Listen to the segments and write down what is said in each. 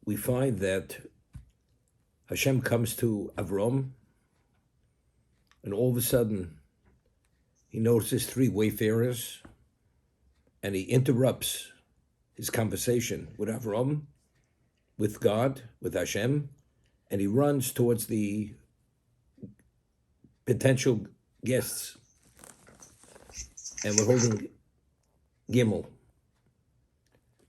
we find that Hashem comes to Avram, and all of a sudden, he notices three wayfarers, and he interrupts his conversation with Avram, with God, with Hashem, and he runs towards the potential guests. And we're holding Gimel,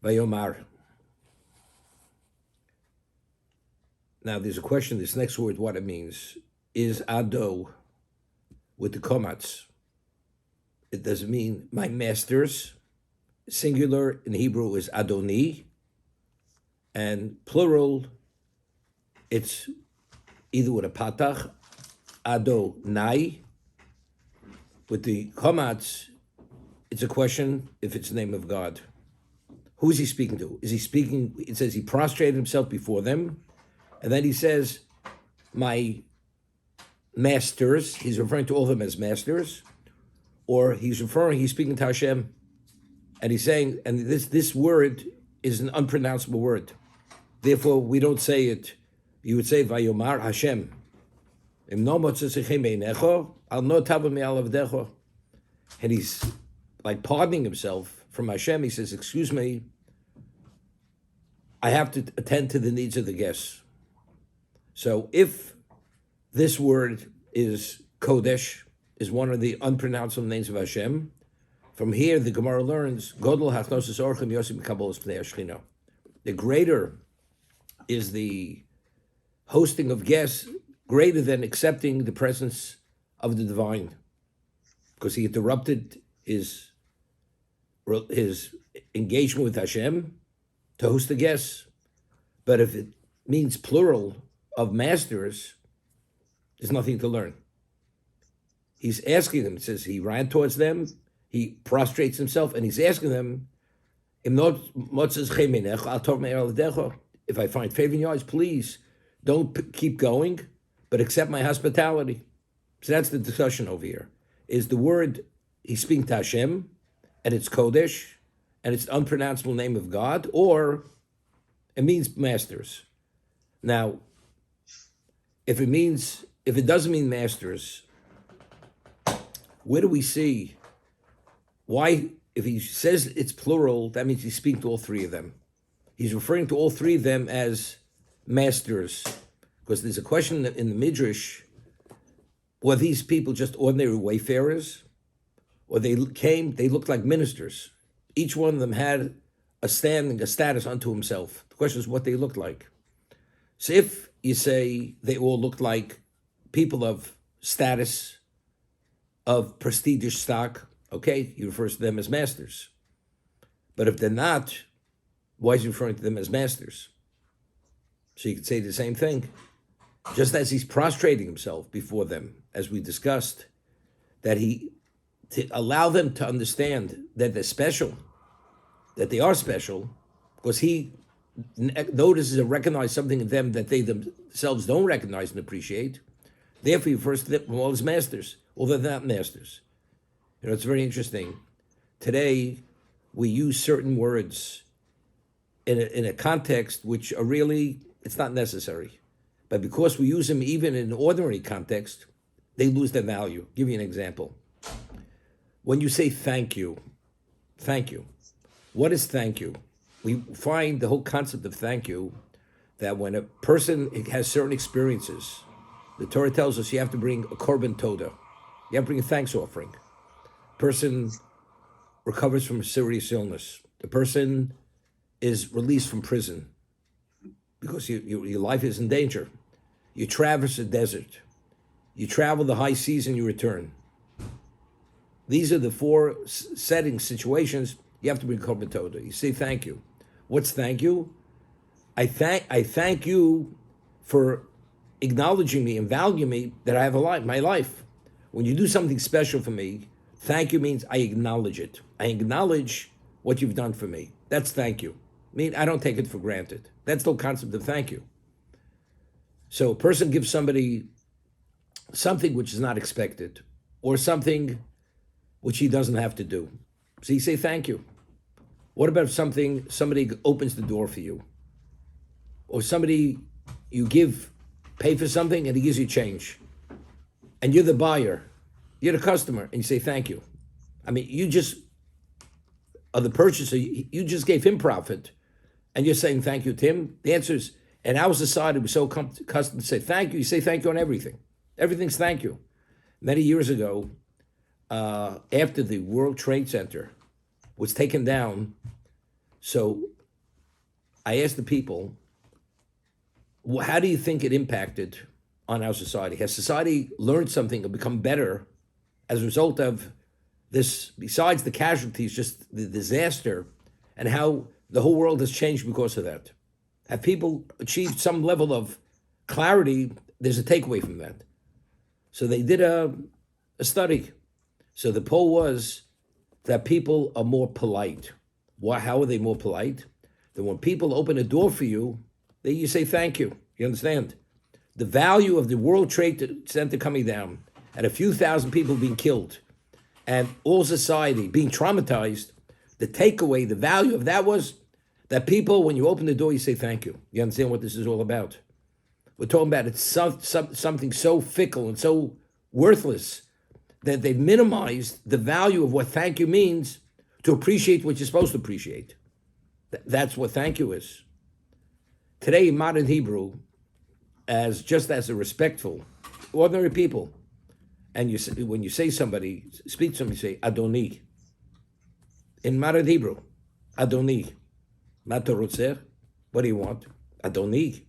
Vayomar. Now, there's a question, this next word, what it means. Is Ado with the komats? It doesn't mean my masters. Singular in Hebrew is Adoni, and plural, it's either with a patach, Adonai. With the komats, it's a question if it's the name of God. Who is he speaking to? Is he speaking, it says he prostrated himself before them, and then he says, my masters, he's referring to all of them as masters, or he's speaking to Hashem, and he's saying, and this word is an unpronounceable word. Therefore, we don't say it. You would say, Vayomar Hashem. And he's like pardoning himself from Hashem. He says, excuse me, I have to attend to the needs of the guests. So if this word is Kodesh, is one of the unpronounceable names of Hashem, from here the Gemara learns, Godel hachnosis orchem yosim kabolos pnei Shechina. The greater is the hosting of guests, greater than accepting the presence of the divine, because he interrupted his engagement with Hashem to host the guests. But if it means plural of masters, there's nothing to learn. He's asking them, it says he ran towards them, he prostrates himself, and he's asking them, if I find favor in your eyes, please don't keep going, but accept my hospitality. So that's the discussion over here. Is the word, he's speaking to Hashem, and it's Kodesh, and it's the unpronounceable name of God, or it means masters. Now, if it doesn't mean masters, where do we see why, if he says it's plural, that means he's speaking to all three of them. He's referring to all three of them as masters, because there's a question in the Midrash, were these people just ordinary wayfarers, or they looked like ministers? Each one of them had a status unto himself. The question is what they looked like. So if you say they all looked like people of status, of prestigious stock, okay, he refers to them as masters. But if they're not, why is he referring to them as masters? So you could say the same thing. Just as he's prostrating himself before them, as we discussed, that to allow them to understand that they're special, that they are special, because he notices and recognizes something in them that they themselves don't recognize and appreciate. Therefore, he refers to them all as masters, although they're not masters. You know, it's very interesting. Today, we use certain words in a context which are really, it's not necessary. But because we use them even in an ordinary context, they lose their value. I'll give you an example. When you say thank you, what is thank you? We find the whole concept of thank you, that when a person has certain experiences, the Torah tells us you have to bring a korban toda. You have to bring a thanks offering. Person recovers from a serious illness. The person is released from prison because your life is in danger. You traverse a desert. You travel the high seas and you return. These are the four settings, situations. You have to bring korban toda. You say thank you. What's thank you? I thank you for acknowledging me and valuing me that I have my life. When you do something special for me, thank you means I acknowledge it. I acknowledge what you've done for me. That's thank you. I don't take it for granted. That's the whole concept of thank you. So a person gives somebody something which is not expected, or something which he doesn't have to do. So you say thank you. What about if somebody opens the door for you? or somebody you pay for something and he gives you change, and you're the buyer, you're the customer, and you say thank you. I mean, you just are the purchaser. You just gave him profit, and you're saying thank you to him. The answer is, in our society, we're so accustomed to say thank you. You say thank you on everything. Everything's thank you. Many years ago, after the World Trade Center was taken down, so I asked the people, how do you think it impacted on our society? Has society learned something or become better as a result of this, besides the casualties, just the disaster, and how the whole world has changed because of that? Have people achieved some level of clarity? There's a takeaway from that. So they did a study. So the poll was that people are more polite. How are they more polite? That when people open a door for you, you say thank you. You understand? The value of the World Trade Center coming down and a few thousand people being killed and all society being traumatized, the takeaway, the value of that was that people, when you open the door, you say thank you. You understand what this is all about? We're talking about it's something so fickle and so worthless that they've minimized the value of what thank you means to appreciate what you're supposed to appreciate. That's what thank you is. Today, in modern Hebrew, just as a respectful, ordinary people, and when you say somebody, speak to somebody, say Adoni. In modern Hebrew, Adoni. What do you want? Adoni.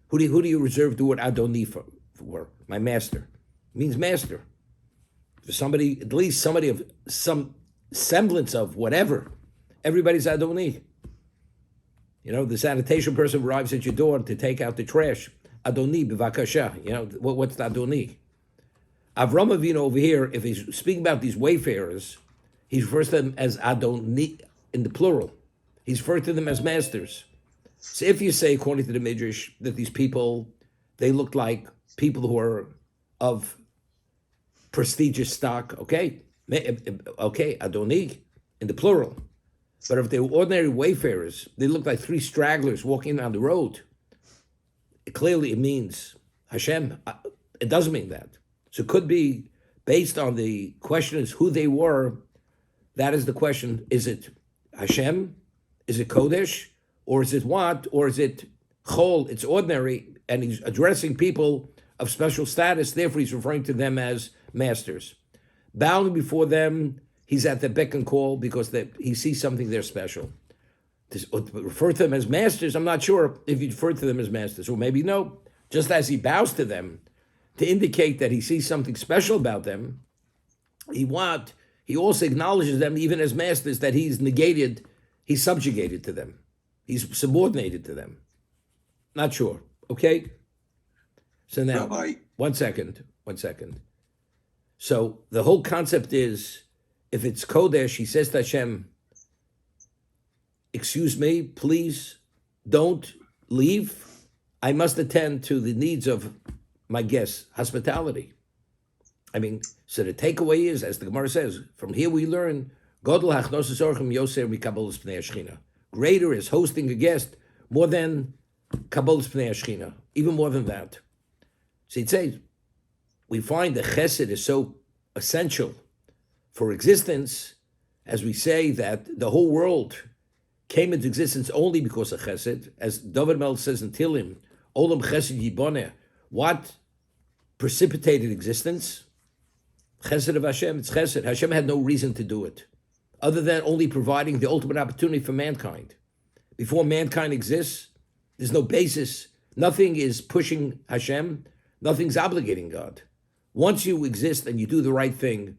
Who do you reserve the word Adoni for? My master. It means master. For somebody, at least somebody of some semblance of whatever, everybody's Adoni. You know, the sanitation person arrives at your door to take out the trash. Adoni, b'vakasha. You know, what's the Adoni? Avram Avinu over here, if he's speaking about these wayfarers, he refers to them as Adoni in the plural. He's referred to them as masters. So if you say, according to the Midrash, that these people, they look like people who are of prestigious stock, okay, Adoni in the plural. But if they were ordinary wayfarers, they look like three stragglers walking down the road. Clearly, it means Hashem. It doesn't mean that. So it could be based on the question is who they were. That is the question. Is it Hashem? Is it Kodesh? Or is it what? Or is it Chol? It's ordinary, and he's addressing people of special status. Therefore, he's referring to them as masters. Bowing before them, he's at the beck and call because he sees something there special. To refer to them as masters, I'm not sure if you refer to them as masters, or maybe no. Just as he bows to them to indicate that he sees something special about them, he also acknowledges them even as masters, that he's subjugated to them. He's subordinated to them. Not sure. Okay? So now, Rabbi. One second. So the whole concept is, if it's Kodesh, he says to Hashem, excuse me, please don't leave. I must attend to the needs of my guests, hospitality. I mean, so the takeaway is, as the Gemara says, from here we learn, greater is hosting a guest more than Kabbalas Pnei Shechina, even more than that. So it says, we find that chesed is so essential for existence, as we say that the whole world came into existence only because of chesed, as David Mel says in Tilim, Olam Chesed Yiboneh. What precipitated existence? Chesed of Hashem. It's chesed. Hashem had no reason to do it, other than only providing the ultimate opportunity for mankind. Before mankind exists, there's no basis. Nothing is pushing Hashem. Nothing's obligating God. Once you exist and you do the right thing,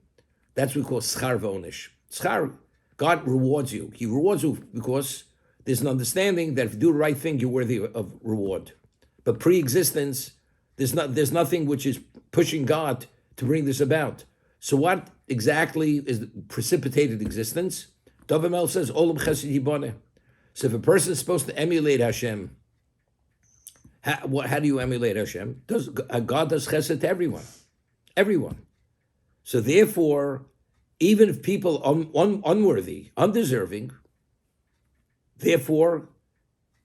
that's what we call schar v'onish. Schar, God rewards you. He rewards you because there's an understanding that if you do the right thing, you're worthy of reward. But pre-existence, there's nothing which is pushing God to bring this about. So what exactly is precipitated existence? David Mel says, Olam Chesed Yiboneh. So if a person is supposed to emulate Hashem, how do you emulate Hashem? God does chesed to everyone. Everyone. So therefore, even if people are unworthy, undeserving, therefore,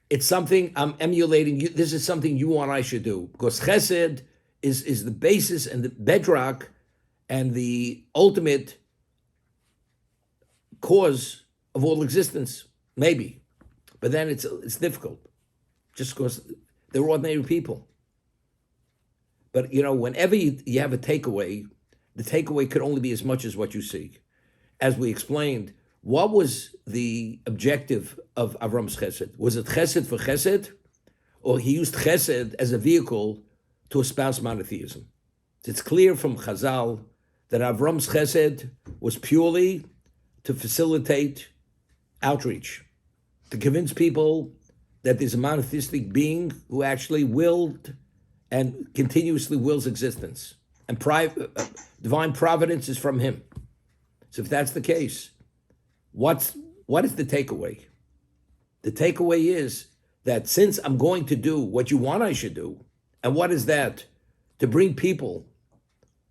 It's something I'm emulating. This is something you and I should do, because chesed is the basis and the bedrock and the ultimate cause of all existence, maybe. But then it's difficult, just because they're ordinary people. But whenever you have a takeaway, the takeaway could only be as much as what you see. As we explained, what was the objective of Avram's chesed? Was it chesed for chesed? Or he used chesed as a vehicle to espouse monotheism? It's clear from Chazal that Avram's chesed was purely to facilitate outreach, to convince people that there's a monotheistic being who actually willed and continuously wills existence. And divine providence is from him. So if that's the case, what is the takeaway? The takeaway is that since I'm going to do what you want I should do, and what is that? To bring people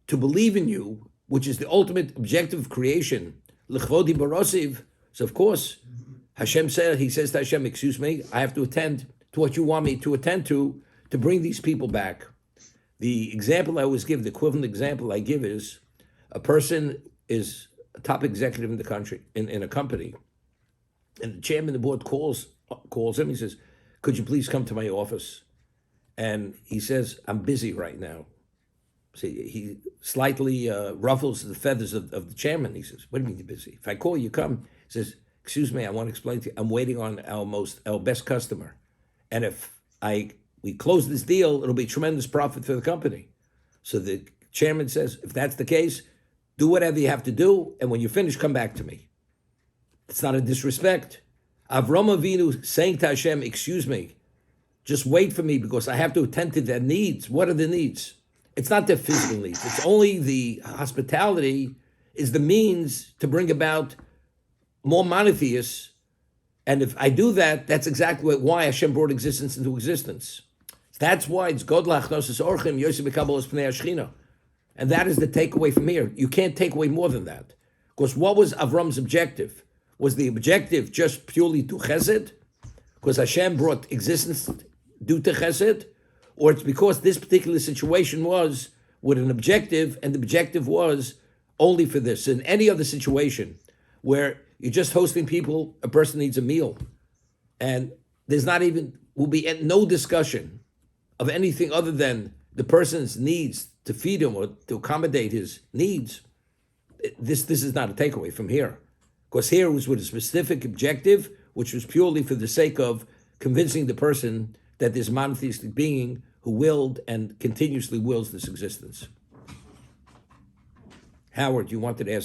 to believe in you, which is the ultimate objective of creation, l'chvodi barosiv. So of course, Hashem says to Hashem, excuse me, I have to attend to what you want me to attend to bring these people back. The example I always give, the equivalent example I give is, a person is a top executive in the country, in a company, and the chairman of the board calls him. He says, could you please come to my office? And he says, I'm busy right now. See, he slightly ruffles the feathers of the chairman. He says, what do you mean you're busy? If I call you, come. He says, excuse me, I want to explain to you, I'm waiting on our best customer. And if we close this deal, it'll be tremendous profit for the company. So the chairman says, if that's the case, do whatever you have to do, and when you finish, come back to me. It's not a disrespect. Avram Avinu saying to Hashem, excuse me, just wait for me because I have to attend to their needs. What are the needs? It's not their physical needs. It's only the hospitality is the means to bring about more monotheists. And if I do that, that's exactly why Hashem brought existence into existence. That's why it's Godlach Nosis Orchim Yosef B'Kabbalas Pnei Ashchina. And that is the takeaway from here. You can't take away more than that. Because what was Avram's objective? Was the objective just purely to chesed? Because Hashem brought existence due to chesed? Or it's because this particular situation was with an objective, and the objective was only for this. In any other situation where you're just hosting people, a person needs a meal, and there's will be no discussion of anything other than the person's needs to feed him or to accommodate his needs. This is not a takeaway from here. Because here was with a specific objective, which was purely for the sake of convincing the person that there's a monotheistic being who willed and continuously wills this existence. Howard, you wanted to ask